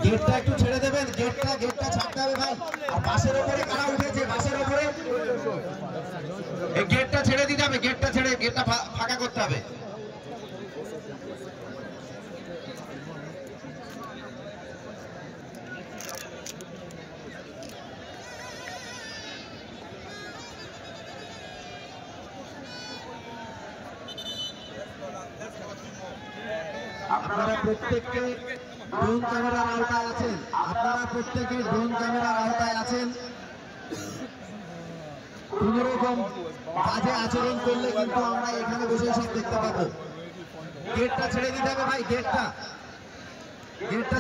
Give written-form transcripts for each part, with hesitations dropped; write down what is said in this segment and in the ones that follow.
গেটটা একটু ছেড়ে দেবেন, গেটটা ছাড়তে হবে ভাই। আর বাসের উপরে কারা উঠেছে, বাসের উপরে এই গেটটা ছেড়ে দিতে হবে, গেটটা ফাঁকা করতে হবে। আপনারা প্রত্যেককে ড্রোন ক্যামেরার আওতায় আছেন, কোন রকম বাজে আচরণ করলে কিন্তু আমরা এখানে বসে সব দেখতে পাবো। গেটটা ছেড়ে দিতে হবে ভাই, গেটটা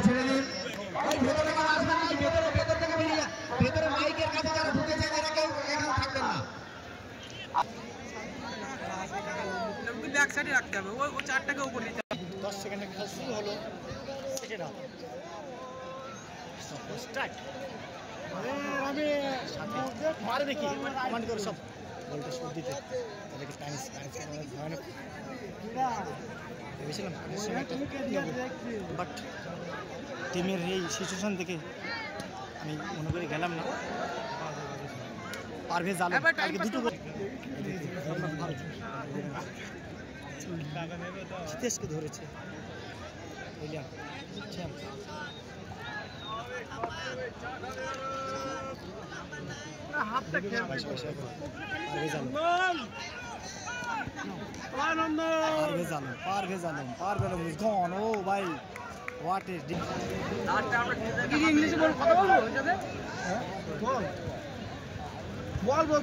ছেড়ে দিন। ভেতরে কেউ আসবেন না, ভেতর থেকে বেরিয়ে যান। ভেতরে মাইকের কাছে যারা ঢুকেছেন এরা কেউ এখানে থাকবেন না। ব্যাক সাইডে রাখতে হবে, ও 4 টাকা উপর নিতে হবে। 10 সেকেন্ডে খেলা শুরু হলো, সেকেন্ড হাফ স্টার্ট। আমি মারে দেখি কমান্ড করে সব বলটা শুট দিতে, তাদেরকে টাইমস ভয়ানক ভেবেছিলাম, বাট টিমের এই সিচুয়েশন দেখে আমি মনে করে গেলাম না। পারভেজ আলম কালকে দুটো জিতেশকে ধরেছে, William Parvez Alam is gone. Oh ভাই, what is this? ইংলিশে কথা বলবো ওইটাতে,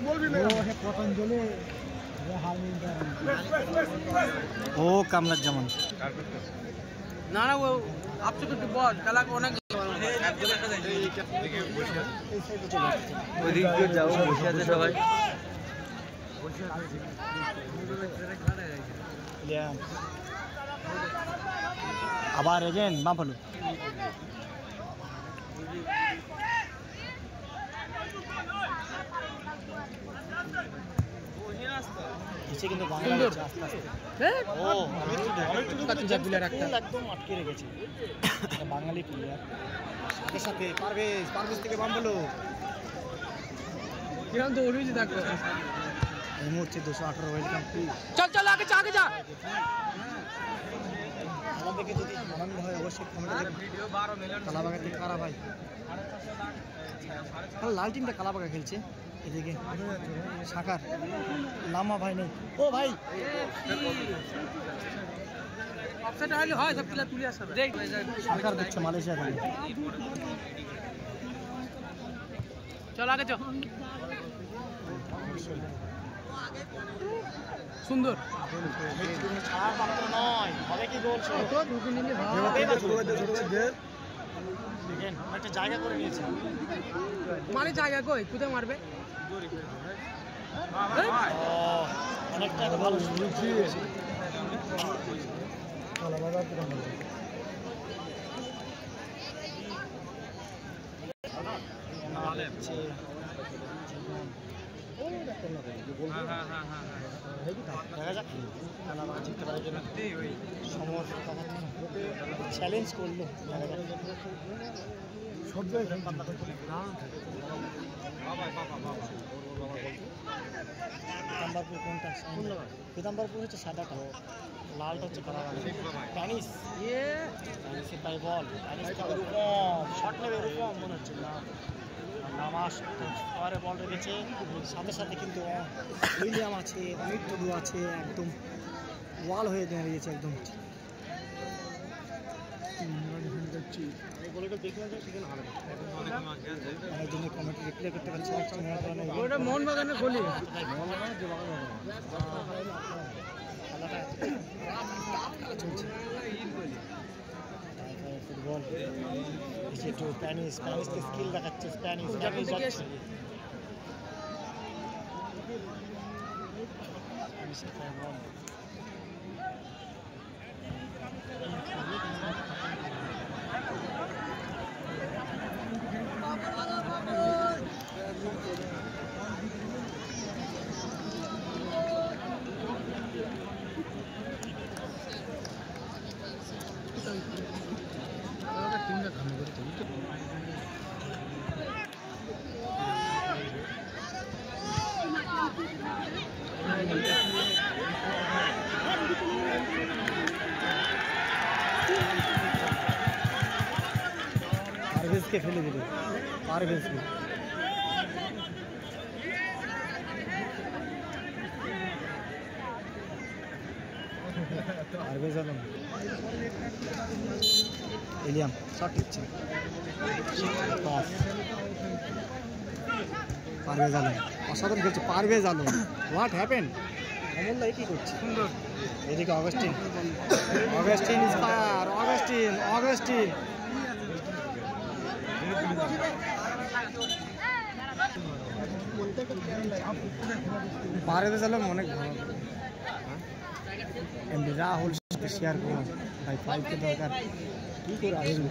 বলবি না পতঞ্জলি ও কামরাজ জামান না ও আপনি তো বল খেলা অনেক ওইদিকে যাও, বসে আছে সবাই। আবার এগেন বাম্পালু কিন্তু একদম আটকে রেখেছে বাঙালি প্লেয়ার। সাথে সাথে পারভেজ থেকে বাম্পালু কিরম তো ওড়িয়ে থাকবে এই মুহূর্তে 218 ওয়েলকাম টু। চল আগে যা আমাদেরকে যদি আনন্দ হয় অবশ্যই কমেন্টে দেখবেন। কালাবাগা থেকে কারা ভাই, লাল টিমটা কালাবাগা খেলছে। এদিকে শাখার লামা ভাই নেই। ও ভাই অফসাইড হলে হয়, সব প্লেয়ার তুলে আসবে। দেখ শাখার দিচ্ছে মালয়েশিয়া খেলে। চল আগে চল, সুন্দর ছাড়ার পাত্র নয়, হবে কি গোল ঢুকে নিলে একটা জায়গা করে নিয়েছে, মানে জায়গা কই কোথায় মারবে। অনেকটা ভালো চ্যালেঞ্জ করলো সব জায়গায়। পিতাম্বরপুর কোনটা? পিতাম্বরপুর হচ্ছে সাদাটা, লালটা হচ্ছে কালার। প্যানিস পাই বল, শর্ট নেবে এরকম মনে হচ্ছে না। নামাজ পরে বল রেখেছে, সাথে সাথে কিন্তু উইলিয়াম আছে, অমিত টুডু আছে, একদম ওয়াল হয়ে দাঁড়িয়েছে একদম। আমার জন্য কমেন্ট রিপ্লাই করতে পারছি মোহনবাগানের গোলি চলছে। ফুটবল একটু স্প্যানিশকে স্কিল দেখাচ্ছে, স্প্যানিশ পারভেজকে ফেলে দিল, পারভেজকে। পারভেজ আলম, ইলিয়াম শট দিচ্ছে, পাস। পারভেজ আলম অসাধারণ খেলছে, পারভেজ আলম। What happen? অমূল্য কি করছে? সুন্দর। এদিকে Augustine, Augustine is fire, Augustine, Augustine. Parvez Alam অনেক ভালো। এমনি রাহুল সাথে শেয়ার করুন ভাই, 5 কে দরকার। কি করে আসবে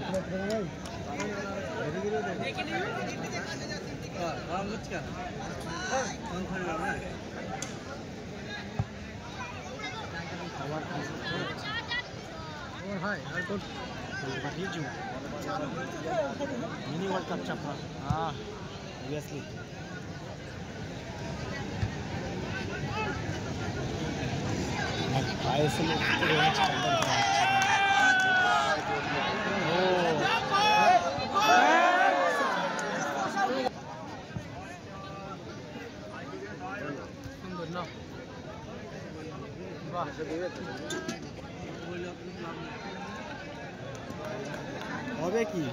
मिनी वर्ल्ड कप चपा। हाँ ऑब्वियसली आईएसएल হবে কি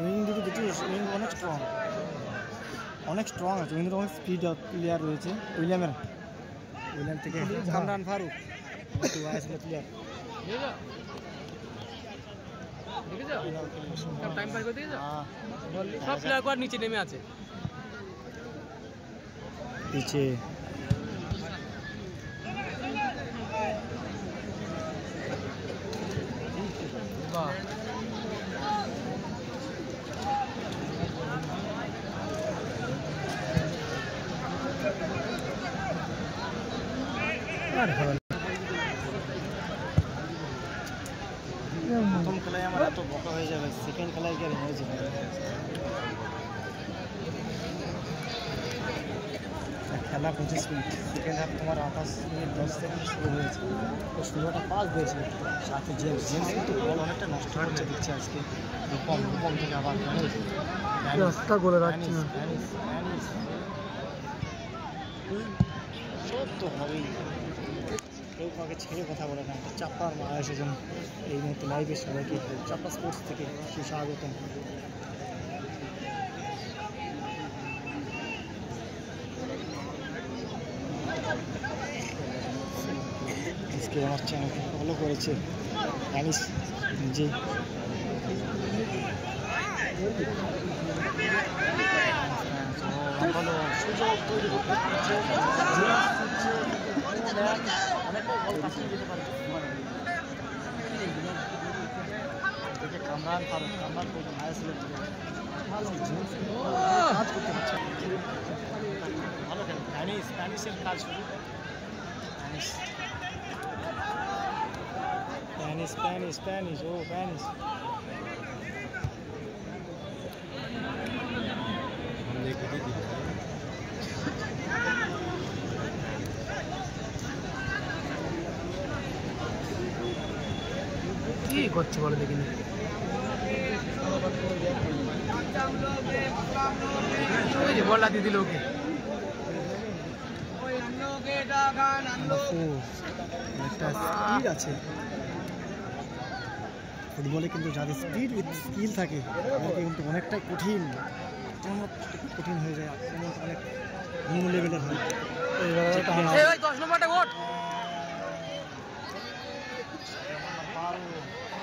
উইং দিকে দেখছিস, উইং অনেক স্ট্রং, অনেক স্ট্রং আছে। উইংয়ের অনেক স্পিড প্লেয়ার রয়েছে। উইলিয়াম থেকে কামরান ফারুক প্লেয়ার। সব প্লেয়ার নিচে নেমে আছে। পিছে প্রথম খেলায় আমার এত বকা হয়ে যাবে, সেকেন্ড খেলায় গিয়ে হয়ে যাবে। খেলা 25 মিনিট, সেকেন্ড হাফ তোমার 28 মিনিট 10 সেকেন্ড শুরু হয়েছে। তো শুরুটা পাস দিয়েছে সাথে জেমস কিন্তু বল অনেকটা নষ্ট হচ্ছে দিচ্ছে আজকে। রূপম থেকে আবার রাস্তা গোলে রাখছে না। সব তো হবেই, কেউ কাউকে ছেড়ে কথা বলে না। চাপ্পার মারা এসেছেন এই মুহূর্তে লাইভে। সবাইকে চাপ্পা স্পোর্টস থেকে সুস্বাগতম। আজকে আমার চ্যানেলকে ফলো করেছে অ্যানিস নিজে। ভালো সুযোগ তৈরি করতে পারছে, অনেকটাই বল কাছে যেতে পারে। কামরান ফারুক, কামরান ফারুক আইএসএল ভালো কাজ করতে পারছে, ভালো খেলে। স্প্যানিশের কাজ শুরু। স্প্যানিশ ও স্প্যানিশ। কি করছে বলে দেখিনি। বলটা দিয়ে দিল ওকে। একটা স্পিড আছে ফুটবলে, কিন্তু যাদের স্পিড উইথ স্কিল থাকে তাদেরকে কিন্তু অনেকটাই কঠিন হয়ে যায়। অনেক অন্য লেভেলের হয়। 10 নম্বরটা ভোট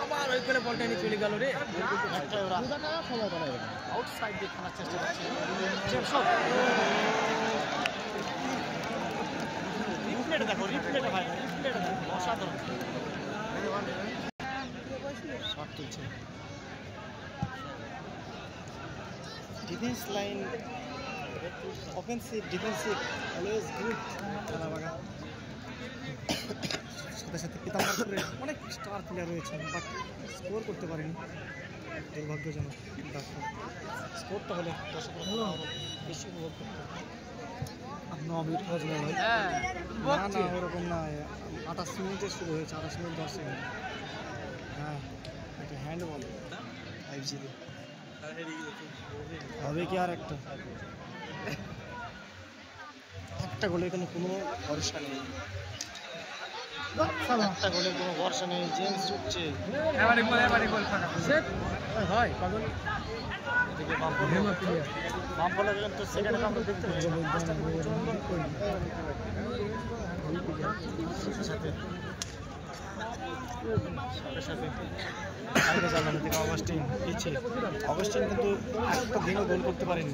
আবার ওই করে বলটা নিয়ে চলে গেল রে। আউটসাইড দিয়ে খেলার চেষ্টা করছে। দেখো রিপ্লেটা ভাই, রিপ্লেটা দেখো অসাধারণ। শট তুলছে defence line, offensive defensive always good. খেলা বাগা সাথে সাথে পিতাম্বরপুরে অনেক স্টার প্লেয়ার রয়েছে, বাট স্কোর করতে পারেনি, দুর্ভাগ্যজনক। দেখো স্কোরটা হলে দর্শকরা বেশি উপভোগ করতে। 9 মিনিট হয়ে যাবে ভাই। না না ওরকম না, 28 মিনিটে শুরু হয়েছে, 28 মিনিট 10 সেকেন্ড। হ্যাঁ এটা হ্যান্ড বল 5G হবে কি আর একটা গোলের কোনো ভরসা নেই, একটা গোলের কোনো ভরসা নেই। জেমস ঢুকছে, হয় পাগল। বাম্পলে কিন্তু সেকেন্ড আমরা দেখতে পাচ্ছি সাথে অগাস্টিন পিছিয়ে। অগাস্টিন কিন্তু একটা দিনও গোল করতে পারেনি।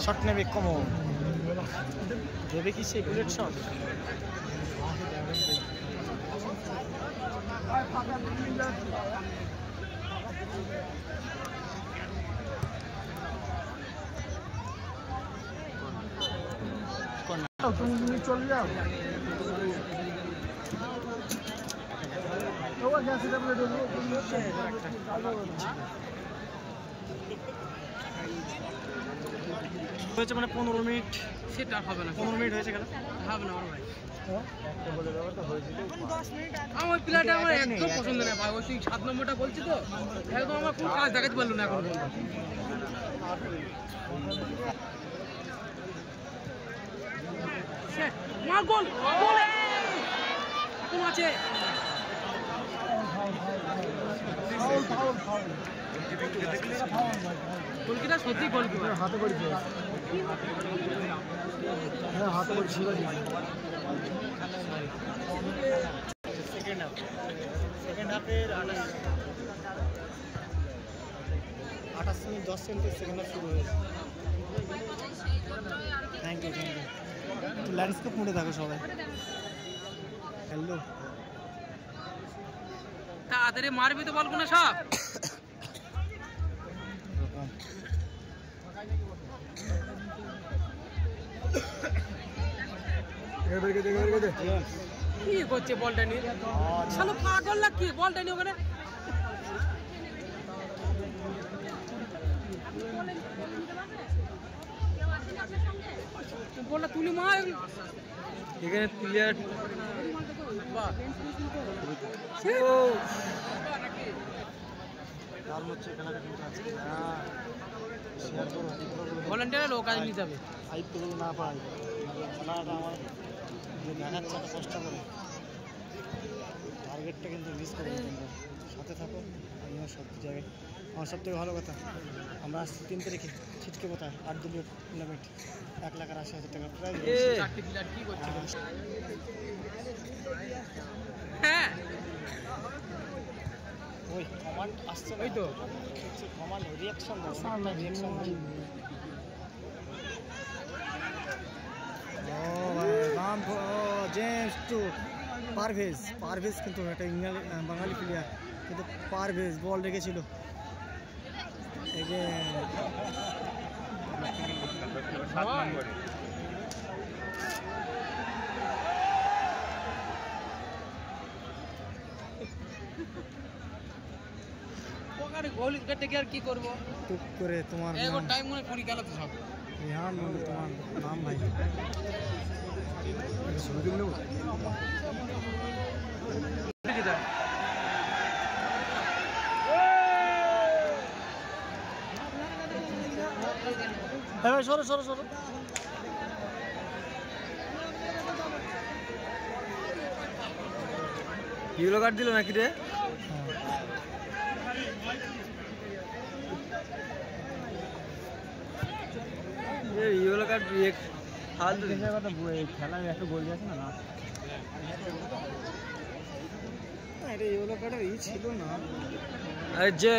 শট নেবে কমো, দেবে কি সেই বুলেট শট? তুমি চলে যাও হয়েছে মানে 15 মিনিট, সেটা হবে না, 15 মিনিট হয়েছে কেন হবে না ভাই। আমার ওই প্লেয়ারটা আমার একদম পছন্দ না ভাই, ওই 7 নম্বরটা বলছি তো একদম আমার কোন কাজ দেখাতে পারলো না এখন। মা গোল গোল কোন আছে? গোলকিটা সত্যি গোলকিপার হাতে করে হ্যাঁ হাতে করে ছিল। সেকেন্ড হাফের 28 মিনিট 10 সেকেন্ডে সেকেন্ড হাফ শুরু হয়েছে। থ্যাংক ইউ ল্যান্ডস্কেপ মোডে থাকো সবাই। হ্যালো তাড়াতাড়ি মারবি তো বল কোন সব। কি করছে বলটা নিয়ে? শালা পাগল না কি বলটা নিয়ে ওখানে? বলটা তুলি মার এখানে প্লেয়ার। ভলান্টিয়ার লোক কাজ নিতে হবে। না পাই খেলাটা আমার দেখাচ্ছে একটা কষ্ট করে, টার্গেটটা কিন্তু মিস করে তোমরা সাথে থাকো। আমিও সব জায়গায় আমার সব থেকে ভালো কথা আমরা আসছি 3 তারিখে ছিটকে কোথায় 8 দলীয় টুর্নামেন্ট 1,80,000 টাকা প্রাইজ। কি করছে? হ্যাঁ ওই কমান্ড আসছে, ওই তো কমান্ড রিয়াকশন দাও, রিয়াকশন জেমস টু পারভেজ কিন্তু একটা বাঙালি প্লেয়ার, কিন্তু পারভেজ বল রেখেছিল। গোল কেটে কি আর কি করবো? টুক করে তোমার এখন টাইম মনে করি গেল তো সব। রিহান মন্ডল তোমার নাম ভাই। হ্যাঁ সরো ইয়েলো কার্ড দিল নাকি রে? ইয়েলো কার্ড খেলায় একটা গোল আছে না, এটা ইয়েলো কার্ডের ছিল না, যে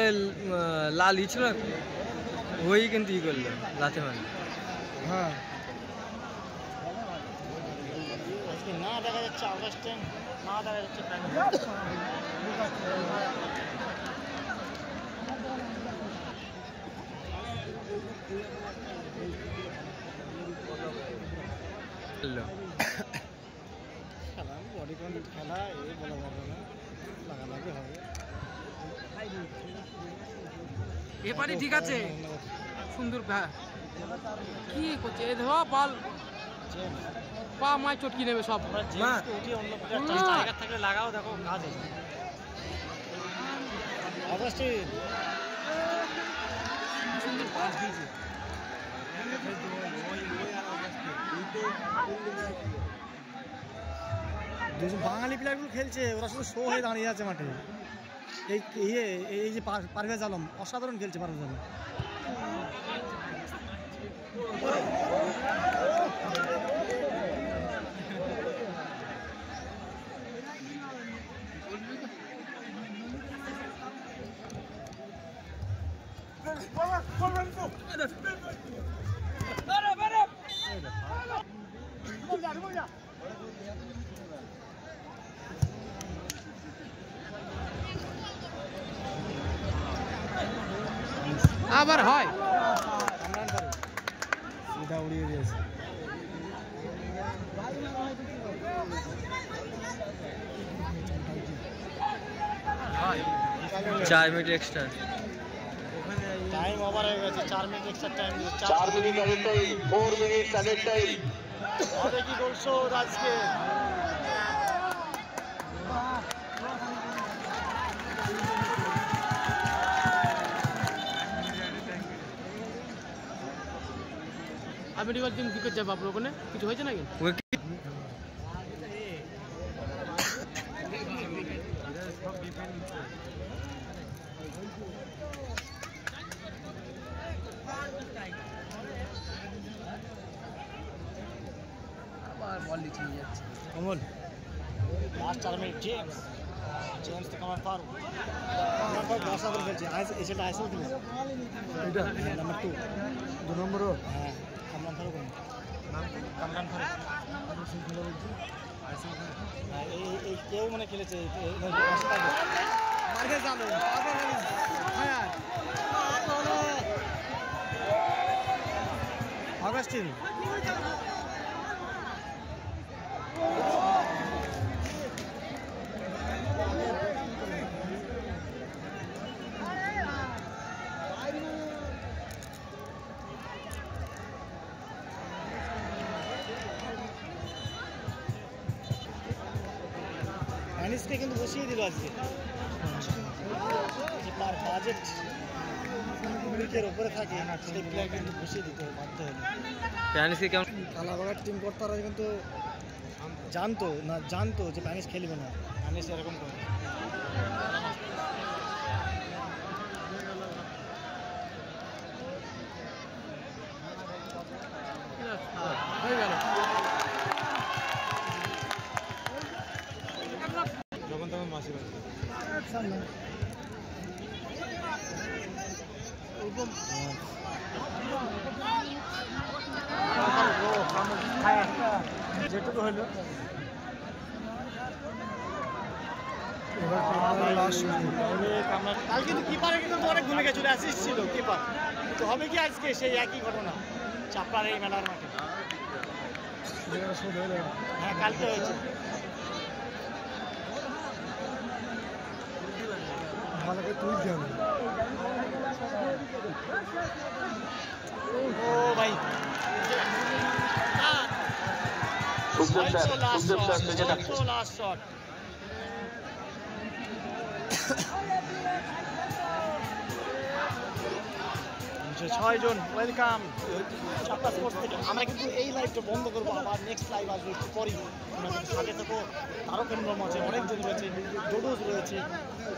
লাল ছিল ওই কিন্তু ই করলো লাতে মানে। হ্যাঁ না দেখা যাচ্ছে অগাস্টিন, না দেখা যাচ্ছে খেলা বডি কন্ট্রোল খেলা এই বলা যাবে না, লাগালাগি হবে। এবারে ঠিক আছে, সুন্দর কি করছে এ ধোয়া বল পা মায় চটকি নেবে সব। উঠি অন্য জায়গা থাকলে লাগাও, দেখো কাজ আছে। অবশ্যই সুন্দর পাস দিয়েছে। দুজন বাঙালি প্লেয়ারগুলো খেলছে, ওরা শুধু শো হয়ে দাঁড়িয়ে আছে মাঠে। এই যে পারভেজ আলম অসাধারণ খেলছে। পারভেজ আলম আবার হয় সিধা উড়িয়ে দিয়েছে। 4 মিনিট এক্সট্রা টাইম ওভার হয়ে গেছে। 4 মিনিট এক্সট্রা টাইম। 4 মিনিট আগের টাইম, 4 মিনিট আগের টাইম। হবে কি গোল শোধ আজকে? আমি এবার দিন উইকেট যাবো আপনার ওখানে, কিছু হয়েছে নাকি? আবার বল নিচে নিয়ে যাচ্ছে কমল। Last 4 minute. জেমস তো কামার পার বসা করে খেলছে। এসেটা আইসেল খেলেছে এটা নাম্বার 2 নম্বর। হ্যাঁ কামরান ফারুক। কামরান ফারুক এই কেউ মানে খেলেছে। অগাস্টিন ম্যানিসকে কিন্তু বসিয়ে দিল আজকে। যে তার বাজেট উইকের উপরে থাকে সেই প্লেয়ার কিন্তু বসিয়ে দিতে বাধ্য হলো। প্যানিসকে কেমন কালাগড়ার টিম কর্তারা কিন্তু জানতো যে প্যানিস খেলবে না। প্যানিস এরকম করে হয়ে গেল। যখন তখন মাসি যেটুকু হলো কাল কিন্তু কিপারে কিন্তু অনেক ভূমিকা চলে অ্যাসিস্ট ছিল কিপার। তো হবে কি আজকে সেই একই ঘটনা চাপড়ার এই মেলার মাঠে? হ্যাঁ কালকে হয়েছে। ও ভাই লাস্ট শট। 6 জন ওয়েলকাম চাপড়া স্পোর্টস থেকে। আমরা কিন্তু এই লাইভটা বন্ধ করবো, আবার নেক্সট লাইভ আসবে একটু পরই। আমরা কিন্তু সাথে থাকো। আরও ফ্যান্ডম আছে, অনেকজন রয়েছে, ডোডোজ রয়েছে,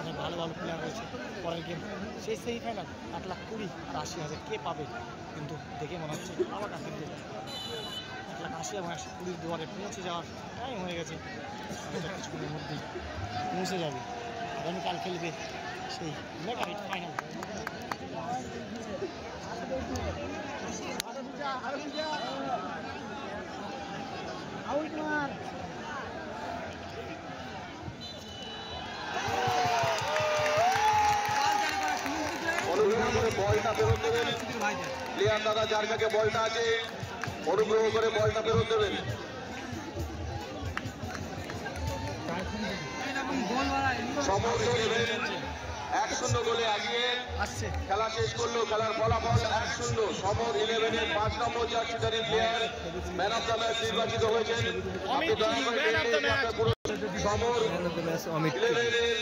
অনেক ভালো ভালো প্লেয়ার রয়েছে। পরের গেম সেই সেমিফাইনাল 8,20,000 আর 80,000 কে পাবে কিন্তু দেখে মনে হচ্ছে পাওয়াটা কিন্তু 1,80,000 এবং 120 দুয়ারে পৌঁছে যাওয়ার টাইম হয়ে গেছে। কিছুক্ষণের মধ্যেই পৌঁছে যাবে। আগামীকাল খেলবে সেই মেগা হিট ফাইনাল। বলটা ফেরত দেবেন প্লেয়ার দাদা, যার কাছে বলটা আছে অনুগ্রহ করে বলটা ফেরত দেবেন। সমর ইলেভেন 1-0 গোলে এগিয়ে আসছে খেলা শেষ করলো। খেলার ফলাফল 1-0। সমর ইলেভেনের 5 নম্বর জার্সিধারী player man of the match নির্বাচিত হয়েছেন। আপনি দয়া করে সমর অমিত ইলেভেনের